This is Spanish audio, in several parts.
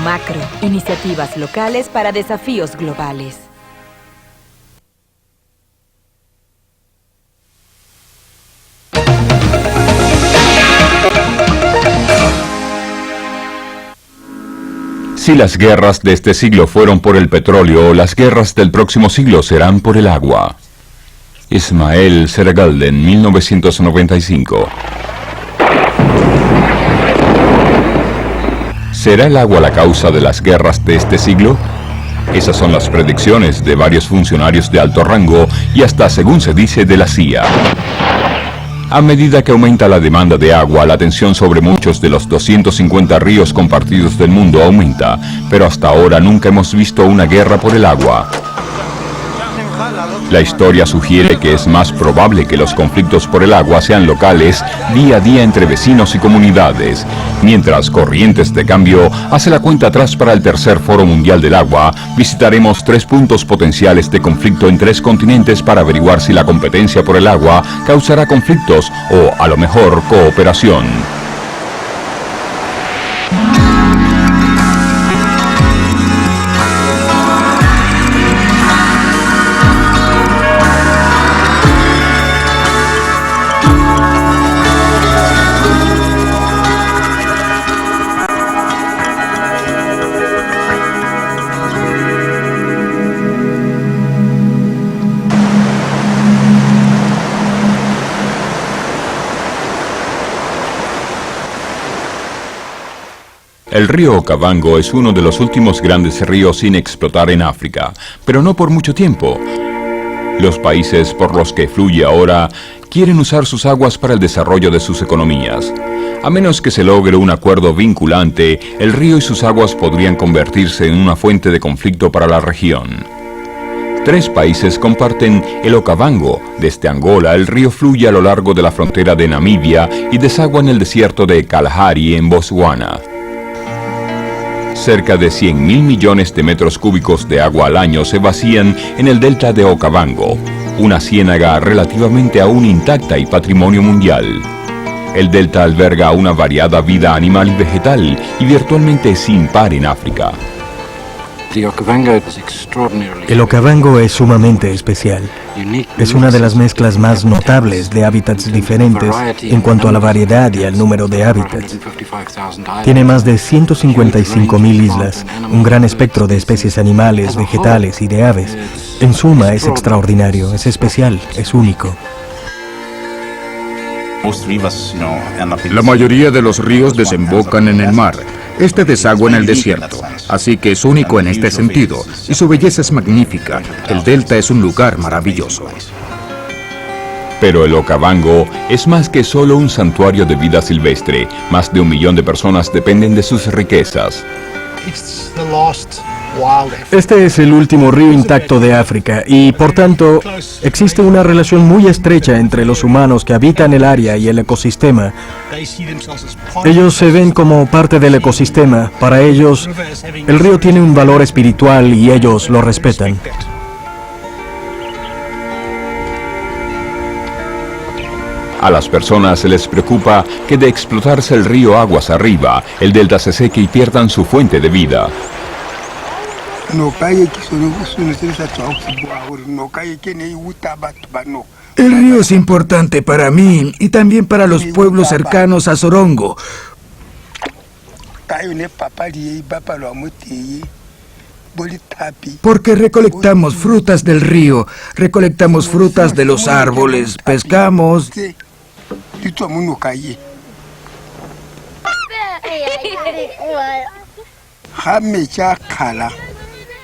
macro, iniciativas locales para desafíos globales. Si las guerras de este siglo fueron por el petróleo, las guerras del próximo siglo serán por el agua. Ismael Seragalden, 1995. ¿Será el agua la causa de las guerras de este siglo? Esas son las predicciones de varios funcionarios de alto rango y hasta, según se dice, de la CIA. A medida que aumenta la demanda de agua, la tensión sobre muchos de los 250 ríos compartidos del mundo aumenta, pero hasta ahora nunca hemos visto una guerra por el agua. La historia sugiere que es más probable que los conflictos por el agua sean locales día a día entre vecinos y comunidades, mientras Corrientes de Cambio hace la cuenta atrás para el tercer Foro Mundial del Agua. Visitaremos 3 puntos potenciales de conflicto en 3 continentes para averiguar si la competencia por el agua causará conflictos o, a lo mejor, cooperación. El río Okavango es uno de los últimos grandes ríos sin explotar en África, pero no por mucho tiempo. Los países por los que fluye ahora quieren usar sus aguas para el desarrollo de sus economías. A menos que se logre un acuerdo vinculante, el río y sus aguas podrían convertirse en una fuente de conflicto para la región. 3 países comparten el Okavango. Desde Angola, el río fluye a lo largo de la frontera de Namibia y desagua en el desierto de Kalahari en Botswana. Cerca de 100.000 millones de metros cúbicos de agua al año se vacían en el delta de Okavango, una ciénaga relativamente aún intacta y patrimonio mundial. El delta alberga una variada vida animal y vegetal y virtualmente sin par en África. El Okavango es sumamente especial. Es una de las mezclas más notables de hábitats diferentes en cuanto a la variedad y al número de hábitats. Tiene más de 155.000 islas, un gran espectro de especies animales, vegetales y de aves. En suma, es extraordinario, es especial, es único. La mayoría de los ríos desembocan en el mar. Este desagua en el desierto, así que es único en este sentido, y su belleza es magnífica. El delta es un lugar maravilloso. Pero el Okavango es más que solo un santuario de vida silvestre. Más de 1 millón de personas dependen de sus riquezas. Este es el último río intacto de África y, por tanto, existe una relación muy estrecha entre los humanos que habitan el área y el ecosistema. Ellos se ven como parte del ecosistema. Para ellos, el río tiene un valor espiritual y ellos lo respetan. A las personas se les preocupa que de explotarse el río aguas arriba, el delta se seque y pierdan su fuente de vida. El río es importante para mí y también para los pueblos cercanos a Sorongo. Porque recolectamos frutas del río, recolectamos frutas de los árboles, pescamos.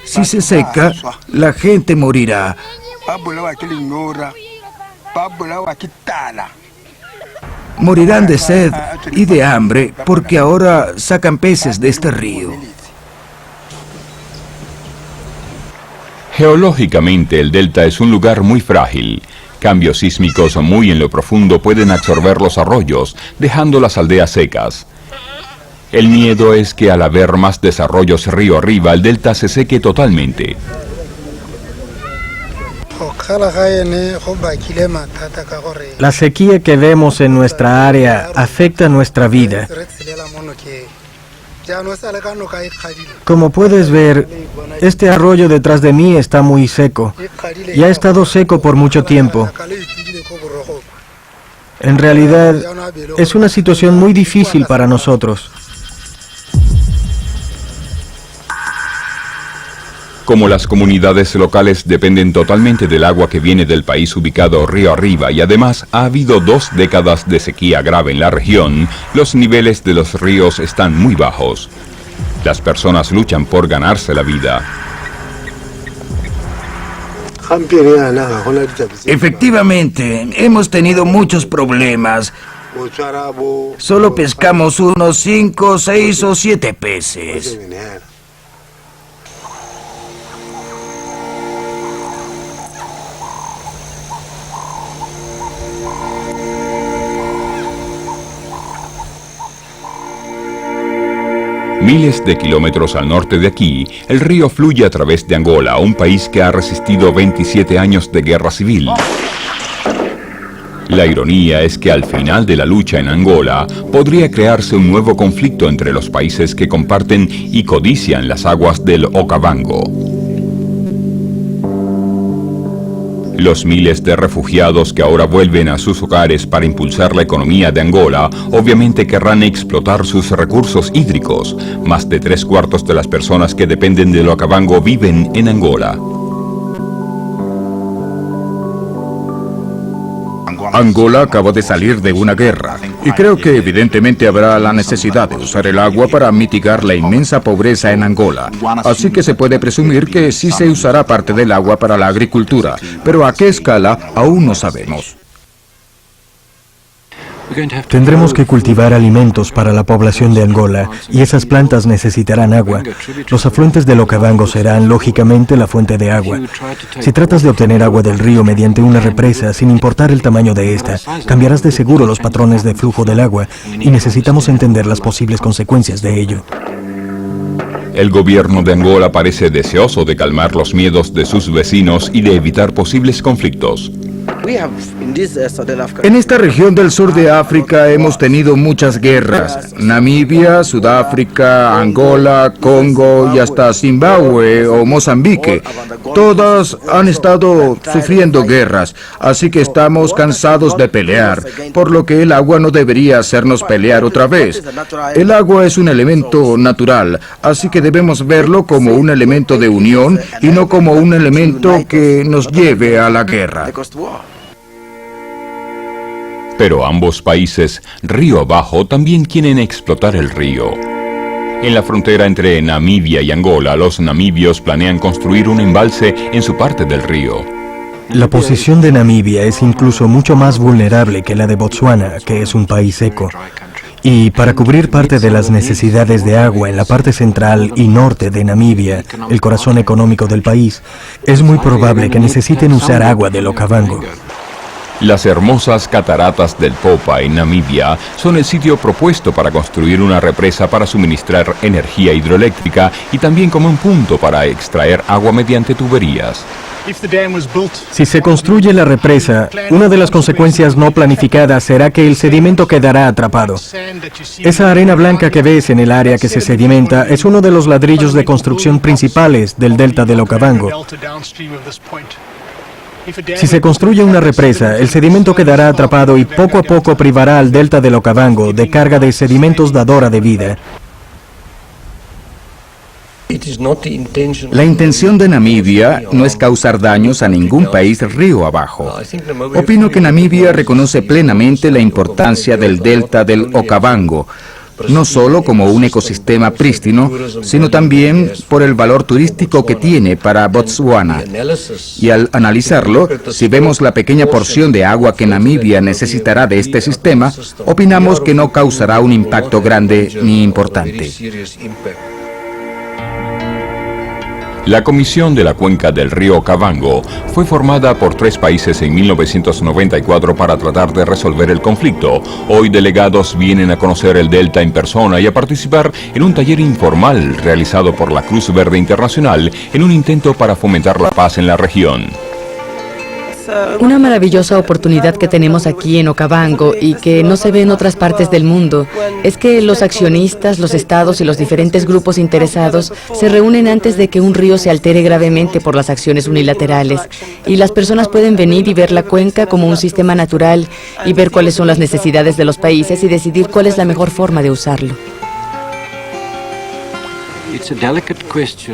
Si se seca, la gente morirá. Morirán de sed y de hambre porque ahora sacan peces de este río. Geológicamente, el delta es un lugar muy frágil. Cambios sísmicos muy en lo profundo pueden absorber los arroyos, dejando las aldeas secas. El miedo es que al haber más desarrollos río arriba, el delta se seque totalmente. La sequía que vemos en nuestra área afecta nuestra vida. Como puedes ver, este arroyo detrás de mí está muy seco y ha estado seco por mucho tiempo. En realidad, es una situación muy difícil para nosotros. Como las comunidades locales dependen totalmente del agua que viene del país ubicado río arriba y además ha habido 2 décadas de sequía grave en la región, los niveles de los ríos están muy bajos. Las personas luchan por ganarse la vida. Efectivamente, hemos tenido muchos problemas. Solo pescamos unos 5, 6 o 7 peces. Miles de kilómetros al norte de aquí, el río fluye a través de Angola, un país que ha resistido 27 años de guerra civil. La ironía es que al final de la lucha en Angola podría crearse un nuevo conflicto entre los países que comparten y codician las aguas del Okavango. Los miles de refugiados que ahora vuelven a sus hogares para impulsar la economía de Angola obviamente querrán explotar sus recursos hídricos. Más de 3/4 de las personas que dependen del Okavango viven en Angola. Angola acaba de salir de una guerra y creo que evidentemente habrá la necesidad de usar el agua para mitigar la inmensa pobreza en Angola. Así que se puede presumir que sí se usará parte del agua para la agricultura, pero a qué escala aún no sabemos. Tendremos que cultivar alimentos para la población de Angola y esas plantas necesitarán agua. Los afluentes del Okavango serán, lógicamente, la fuente de agua. Si tratas de obtener agua del río mediante una represa, sin importar el tamaño de esta, cambiarás de seguro los patrones de flujo del agua y necesitamos entender las posibles consecuencias de ello. El gobierno de Angola parece deseoso de calmar los miedos de sus vecinos y de evitar posibles conflictos. En esta región del sur de África hemos tenido muchas guerras. Namibia, Sudáfrica, Angola, Congo y hasta Zimbabue o Mozambique. Todas han estado sufriendo guerras, así que estamos cansados de pelear, por lo que el agua no debería hacernos pelear otra vez. El agua es un elemento natural, así que debemos verlo como un elemento de unión y no como un elemento que nos lleve a la guerra. Pero ambos países, río abajo, también quieren explotar el río. En la frontera entre Namibia y Angola, los namibios planean construir un embalse en su parte del río. La posición de Namibia es incluso mucho más vulnerable que la de Botsuana, que es un país seco. Y para cubrir parte de las necesidades de agua en la parte central y norte de Namibia, el corazón económico del país, es muy probable que necesiten usar agua del Okavango. Las hermosas cataratas del Popa en Namibia son el sitio propuesto para construir una represa para suministrar energía hidroeléctrica y también como un punto para extraer agua mediante tuberías. Si se construye la represa, una de las consecuencias no planificadas será que el sedimento quedará atrapado. Esa arena blanca que ves en el área que se sedimenta es uno de los ladrillos de construcción principales del delta del Okavango. Si se construye una represa, el sedimento quedará atrapado y poco a poco privará al delta del Okavango de carga de sedimentos dadora de vida. La intención de Namibia no es causar daños a ningún país río abajo. Opino que Namibia reconoce plenamente la importancia del delta del Okavango, no solo como un ecosistema prístino, sino también por el valor turístico que tiene para Botsuana. Y al analizarlo, si vemos la pequeña porción de agua que Namibia necesitará de este sistema, opinamos que no causará un impacto grande ni importante. La Comisión de la Cuenca del río Okavango fue formada por 3 países en 1994 para tratar de resolver el conflicto. Hoy delegados vienen a conocer el delta en persona y a participar en un taller informal realizado por la Cruz Verde Internacional en un intento para fomentar la paz en la región. Una maravillosa oportunidad que tenemos aquí en Okavango y que no se ve en otras partes del mundo es que los accionistas, los estados y los diferentes grupos interesados se reúnen antes de que un río se altere gravemente por las acciones unilaterales, y las personas pueden venir y ver la cuenca como un sistema natural y ver cuáles son las necesidades de los países y decidir cuál es la mejor forma de usarlo.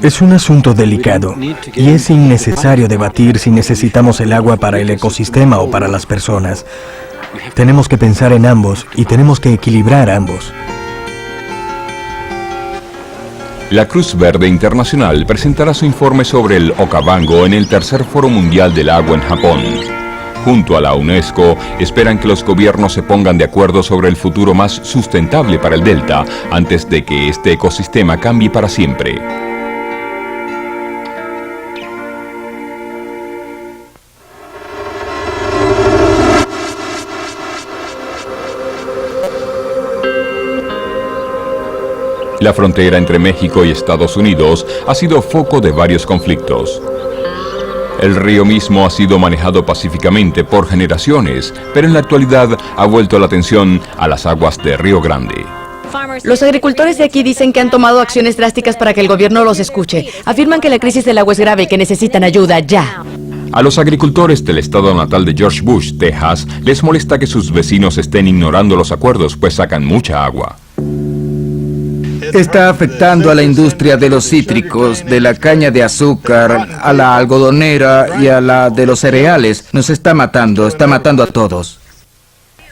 Es un asunto delicado y es innecesario debatir si necesitamos el agua para el ecosistema o para las personas. Tenemos que pensar en ambos y tenemos que equilibrar ambos. La Cruz Verde Internacional presentará su informe sobre el Okavango en el tercer Foro Mundial del Agua en Japón. Junto a la UNESCO, esperan que los gobiernos se pongan de acuerdo sobre el futuro más sustentable para el delta antes de que este ecosistema cambie para siempre. La frontera entre México y Estados Unidos ha sido foco de varios conflictos. El río mismo ha sido manejado pacíficamente por generaciones, pero en la actualidad ha vuelto la atención a las aguas de Río Grande. Los agricultores de aquí dicen que han tomado acciones drásticas para que el gobierno los escuche. Afirman que la crisis del agua es grave y que necesitan ayuda ya. A los agricultores del estado natal de George Bush, Texas, les molesta que sus vecinos estén ignorando los acuerdos, pues sacan mucha agua. Está afectando a la industria de los cítricos, de la caña de azúcar, a la algodonera y a la de los cereales. Nos está matando a todos.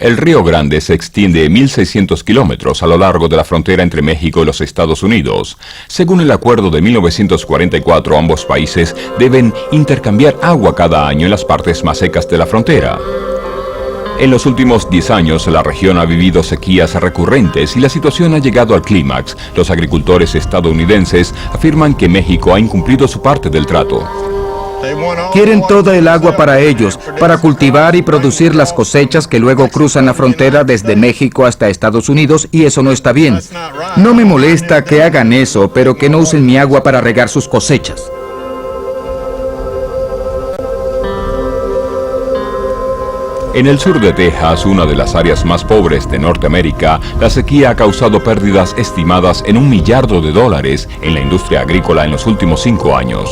El Río Grande se extiende 1.600 kilómetros a lo largo de la frontera entre México y los Estados Unidos. Según el acuerdo de 1944, ambos países deben intercambiar agua cada año en las partes más secas de la frontera. En los últimos 10 años, la región ha vivido sequías recurrentes y la situación ha llegado al clímax. Los agricultores estadounidenses afirman que México ha incumplido su parte del trato. Quieren toda el agua para ellos, para cultivar y producir las cosechas que luego cruzan la frontera desde México hasta Estados Unidos, y eso no está bien. No me molesta que hagan eso, pero que no usen mi agua para regar sus cosechas. En el sur de Texas, una de las áreas más pobres de Norteamérica, la sequía ha causado pérdidas estimadas en $1 millardo en la industria agrícola en los últimos 5 años.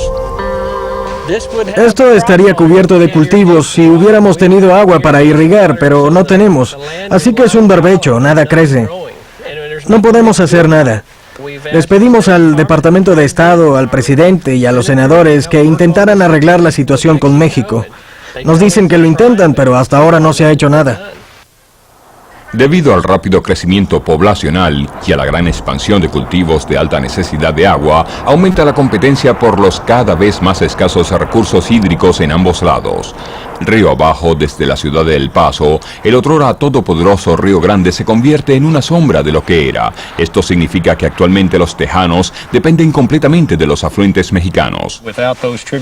Esto estaría cubierto de cultivos si hubiéramos tenido agua para irrigar, pero no tenemos. Así que es un barbecho, nada crece. No podemos hacer nada. Les pedimos al Departamento de Estado, al presidente y a los senadores que intentaran arreglar la situación con México. Nos dicen que lo intentan, pero hasta ahora no se ha hecho nada. Debido al rápido crecimiento poblacional y a la gran expansión de cultivos de alta necesidad de agua, aumenta la competencia por los cada vez más escasos recursos hídricos en ambos lados. Río abajo, desde la ciudad de El Paso, el otrora todopoderoso Río Grande se convierte en una sombra de lo que era. Esto significa que actualmente los tejanos dependen completamente de los afluentes mexicanos.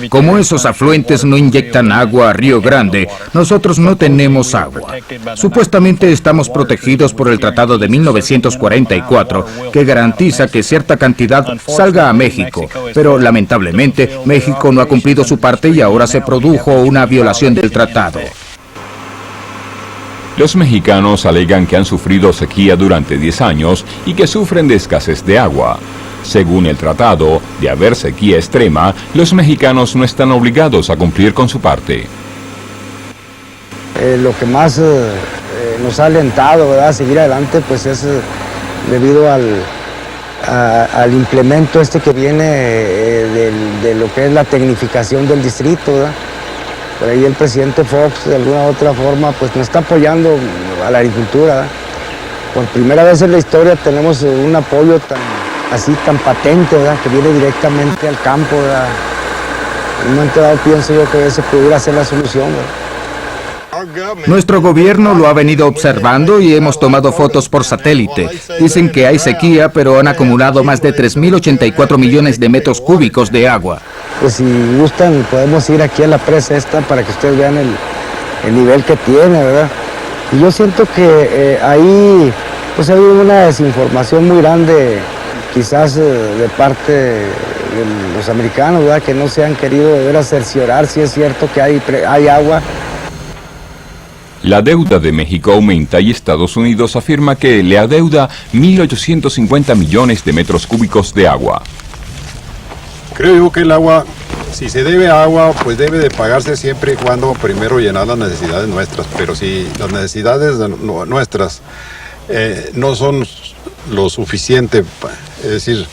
Como esos afluentes no inyectan agua a Río Grande, nosotros no tenemos agua. Supuestamente estamos protegidos por el Tratado de 1944, que garantiza que cierta cantidad salga a México, pero lamentablemente México no ha cumplido su parte y ahora se produjo una violación del tratado. Los mexicanos alegan que han sufrido sequía durante 10 años y que sufren de escasez de agua. Según el tratado, de haber sequía extrema, los mexicanos no están obligados a cumplir con su parte. Lo que más nos ha alentado, ¿verdad?, a seguir adelante, pues es debido al implemento que viene de lo que es la tecnificación del distrito, ¿verdad? Por ahí el presidente Fox, de alguna u otra forma, pues nos está apoyando a la agricultura, ¿verdad? Por primera vez en la historia tenemos un apoyo tan patente, ¿verdad?, que viene directamente al campo, ¿verdad? En un momento dado pienso yo que ese pudiera ser la solución, ¿verdad? Nuestro gobierno lo ha venido observando y hemos tomado fotos por satélite. Dicen que hay sequía, pero han acumulado más de 3.084 millones de metros cúbicos de agua. Pues si gustan, podemos ir aquí a la presa esta para que ustedes vean el nivel que tiene, ¿verdad? Y yo siento que ahí pues hay una desinformación muy grande, quizás de parte los americanos, ¿verdad? Que no se han querido de veras cerciorar si es cierto que hay agua. La deuda de México aumenta y Estados Unidos afirma que le adeuda 1.850 millones de metros cúbicos de agua. Creo yo que el agua, si se debe a agua, pues debe de pagarse siempre y cuando primero llenar las necesidades nuestras. Pero si las necesidades nuestras no son lo suficiente, es decir,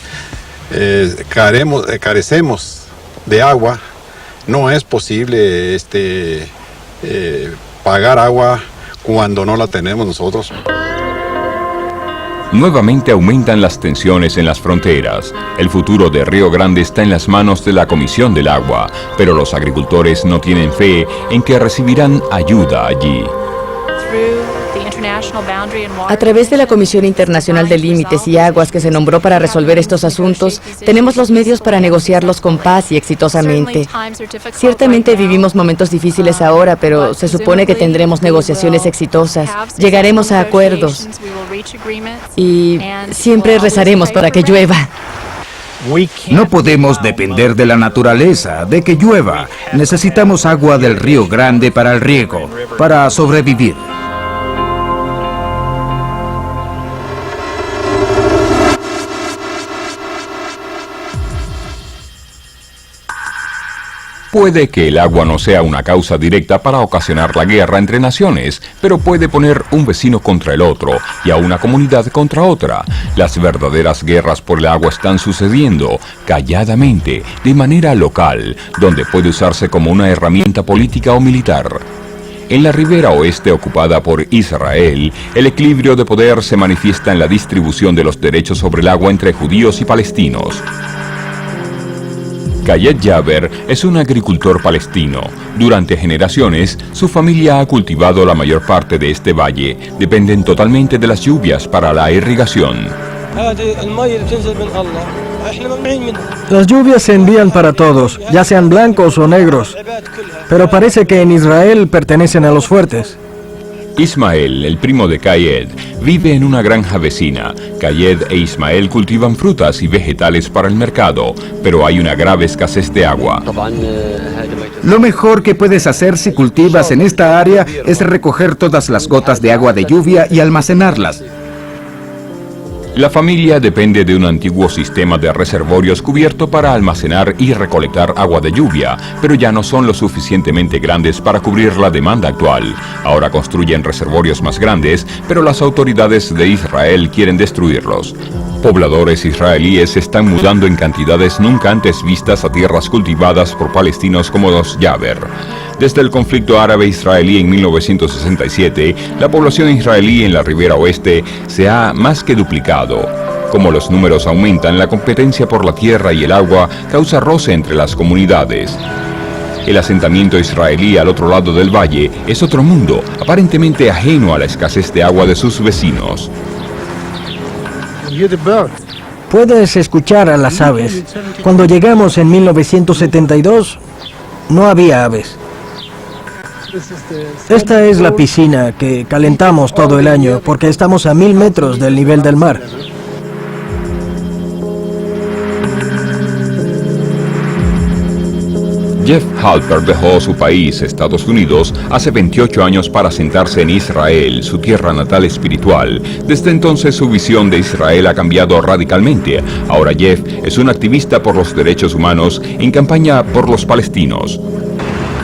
carecemos de agua, no es posible pagar agua cuando no la tenemos nosotros. Nuevamente aumentan las tensiones en las fronteras. El futuro de Río Grande está en las manos de la Comisión del Agua, pero los agricultores no tienen fe en que recibirán ayuda allí. A través de la Comisión Internacional de Límites y Aguas que se nombró para resolver estos asuntos, tenemos los medios para negociarlos con paz y exitosamente. Ciertamente vivimos momentos difíciles ahora, pero se supone que tendremos negociaciones exitosas, llegaremos a acuerdos y siempre rezaremos para que llueva. No podemos depender de la naturaleza, de que llueva. Necesitamos agua del Río Grande para el riego, para sobrevivir. Puede que el agua no sea una causa directa para ocasionar la guerra entre naciones, pero puede poner un vecino contra el otro y a una comunidad contra otra. Las verdaderas guerras por el agua están sucediendo calladamente, de manera local, donde puede usarse como una herramienta política o militar. En la ribera oeste ocupada por Israel, el equilibrio de poder se manifiesta en la distribución de los derechos sobre el agua entre judíos y palestinos. Kayed Jaber es un agricultor palestino. Durante generaciones, su familia ha cultivado la mayor parte de este valle. Dependen totalmente de las lluvias para la irrigación. Las lluvias se envían para todos, ya sean blancos o negros. Pero parece que en Israel pertenecen a los fuertes. Ismael, el primo de Kayed, vive en una granja vecina. Kayed e Ismael cultivan frutas y vegetales para el mercado, pero hay una grave escasez de agua. Lo mejor que puedes hacer si cultivas en esta área es recoger todas las gotas de agua de lluvia y almacenarlas. La familia depende de un antiguo sistema de reservorios cubierto para almacenar y recolectar agua de lluvia, pero ya no son lo suficientemente grandes para cubrir la demanda actual. Ahora construyen reservorios más grandes, pero las autoridades de Israel quieren destruirlos. Pobladores israelíes se están mudando en cantidades nunca antes vistas a tierras cultivadas por palestinos como los Jaber. Desde el conflicto árabe-israelí en 1967, la población israelí en la ribera oeste se ha más que duplicado. Como los números aumentan, la competencia por la tierra y el agua causa roce entre las comunidades. El asentamiento israelí al otro lado del valle es otro mundo, aparentemente ajeno a la escasez de agua de sus vecinos. Puedes escuchar a las aves. Cuando llegamos en 1972, no había aves. Esta es la piscina que calentamos todo el año porque estamos a 1000 metros del nivel del mar. Jeff Halper dejó su país, Estados Unidos, hace 28 años para asentarse en Israel, su tierra natal espiritual. Desde entonces su visión de Israel ha cambiado radicalmente. Ahora Jeff es un activista por los derechos humanos en campaña por los palestinos.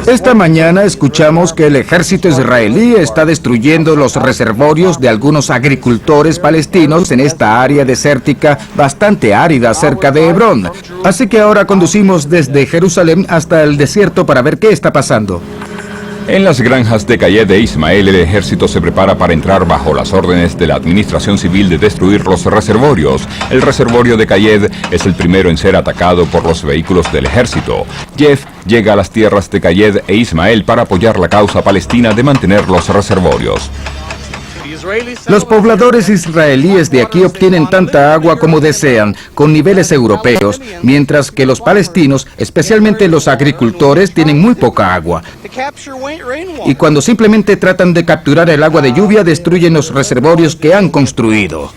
Esta mañana escuchamos que el ejército israelí está destruyendo los reservorios de algunos agricultores palestinos en esta área desértica bastante árida cerca de Hebrón. Así que ahora conducimos desde Jerusalén hasta el desierto para ver qué está pasando. En las granjas de Kayed e Ismael, el ejército se prepara para entrar bajo las órdenes de la administración civil de destruir los reservorios. El reservorio de Kayed es el primero en ser atacado por los vehículos del ejército. Jeff llega a las tierras de Kayed e Ismael para apoyar la causa palestina de mantener los reservorios. Los pobladores israelíes de aquí obtienen tanta agua como desean, con niveles europeos, mientras que los palestinos, especialmente los agricultores, tienen muy poca agua. Y cuando simplemente tratan de capturar el agua de lluvia, destruyen los reservorios que han construido.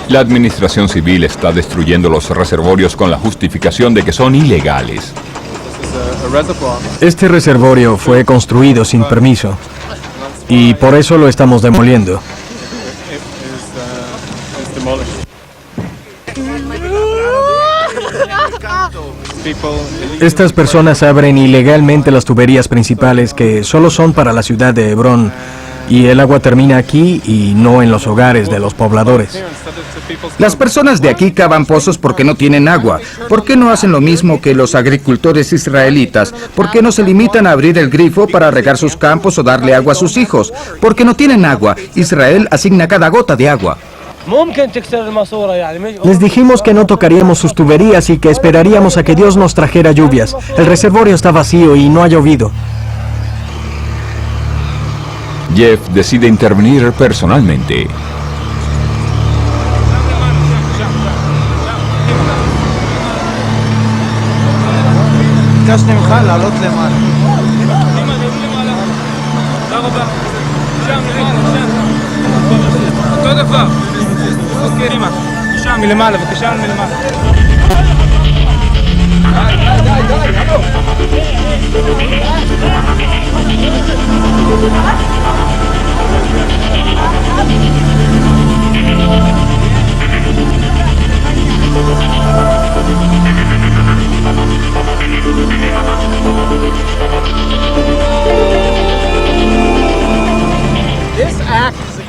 La administración civil está destruyendo los reservorios con la justificación de que son ilegales. Este reservorio fue construido sin permiso y por eso lo estamos demoliendo. Estas personas abren ilegalmente las tuberías principales que solo son para la ciudad de Hebrón y el agua termina aquí y no en los hogares de los pobladores. Las personas de aquí cavan pozos porque no tienen agua. ¿Por qué no hacen lo mismo que los agricultores israelitas? ¿Por qué no se limitan a abrir el grifo para regar sus campos o darle agua a sus hijos? Porque no tienen agua. Israel asigna cada gota de agua. Les dijimos que no tocaríamos sus tuberías y que esperaríamos a que Dios nos trajera lluvias. El reservorio está vacío y no ha llovido. Jeff decide intervenir personalmente.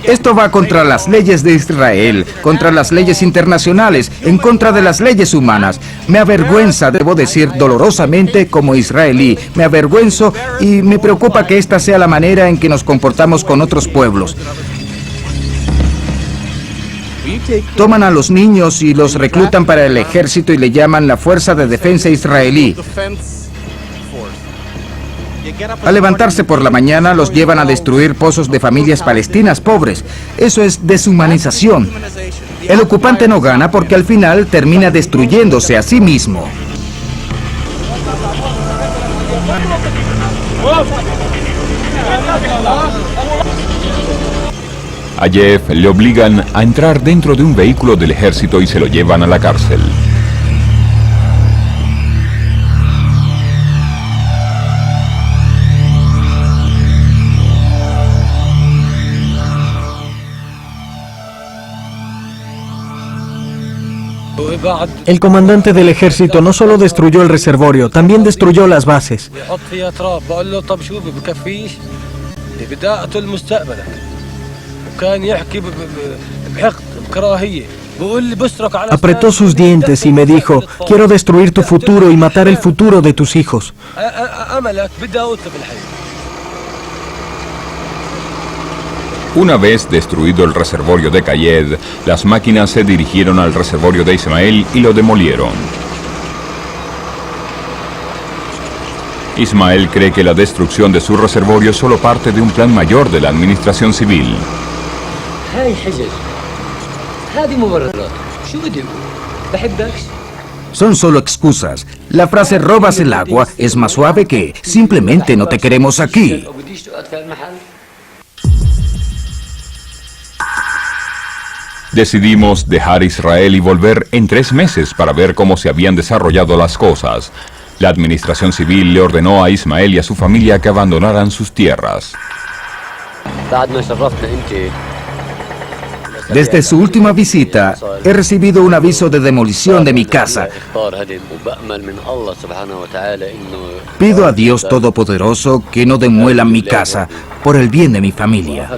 Esto va contra las leyes de Israel, contra las leyes internacionales, en contra de las leyes humanas. Me avergüenza, debo decir dolorosamente como israelí, me avergüenzo y me preocupa que esta sea la manera en que nos comportamos con otros pueblos. Toman a los niños y los reclutan para el ejército y le llaman la Fuerza de Defensa Israelí. Al levantarse por la mañana los llevan a destruir pozos de familias palestinas pobres. Eso es deshumanización. El ocupante no gana porque al final termina destruyéndose a sí mismo. A Jeff le obligan a entrar dentro de un vehículo del ejército y se lo llevan a la cárcel. El comandante del ejército no solo destruyó el reservorio, también destruyó las bases. Apretó sus dientes y me dijo, quiero destruir tu futuro y matar el futuro de tus hijos. Una vez destruido el reservorio de Kayed, las máquinas se dirigieron al reservorio de Ismael y lo demolieron. Ismael cree que la destrucción de su reservorio es solo parte de un plan mayor de la administración civil. Son solo excusas. La frase "robas el agua" es más suave que "simplemente no te queremos aquí". Decidimos dejar Israel y volver en 3 meses para ver cómo se habían desarrollado las cosas. La administración civil le ordenó a Ismael y a su familia que abandonaran sus tierras. Desde su última visita, he recibido un aviso de demolición de mi casa. Pido a Dios Todopoderoso que no demuela mi casa por el bien de mi familia.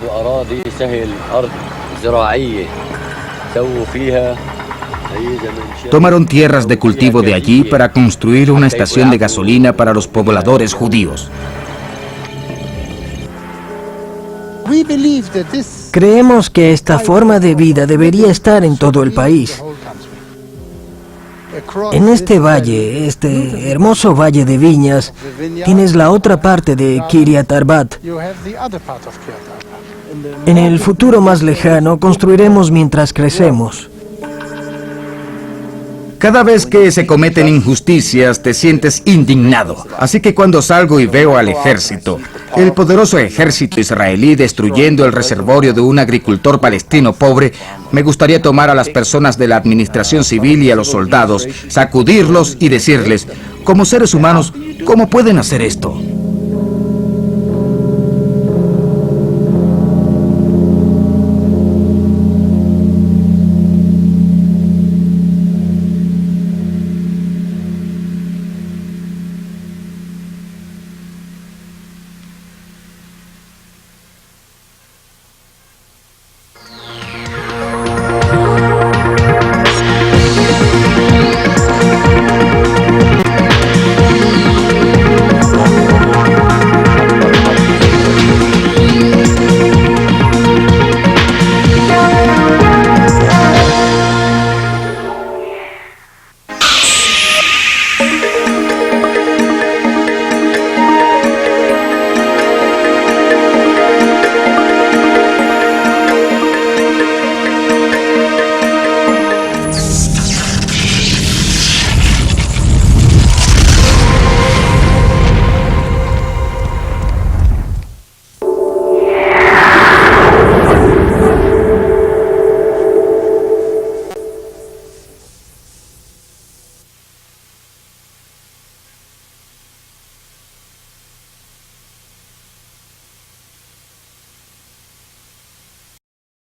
Tomaron tierras de cultivo de allí para construir una estación de gasolina para los pobladores judíos. Creemos que esta forma de vida debería estar en todo el país. En este valle, este hermoso valle de viñas, tienes la otra parte de Kiryat Arbat. En el futuro más lejano construiremos mientras crecemos. Cada vez que se cometen injusticias te sientes indignado. Así que cuando salgo y veo al ejército, El poderoso ejército israelí destruyendo el reservorio de un agricultor palestino pobre, me gustaría tomar a las personas de la administración civil y a los soldados, sacudirlos y decirles, como seres humanos, ¿cómo pueden hacer esto?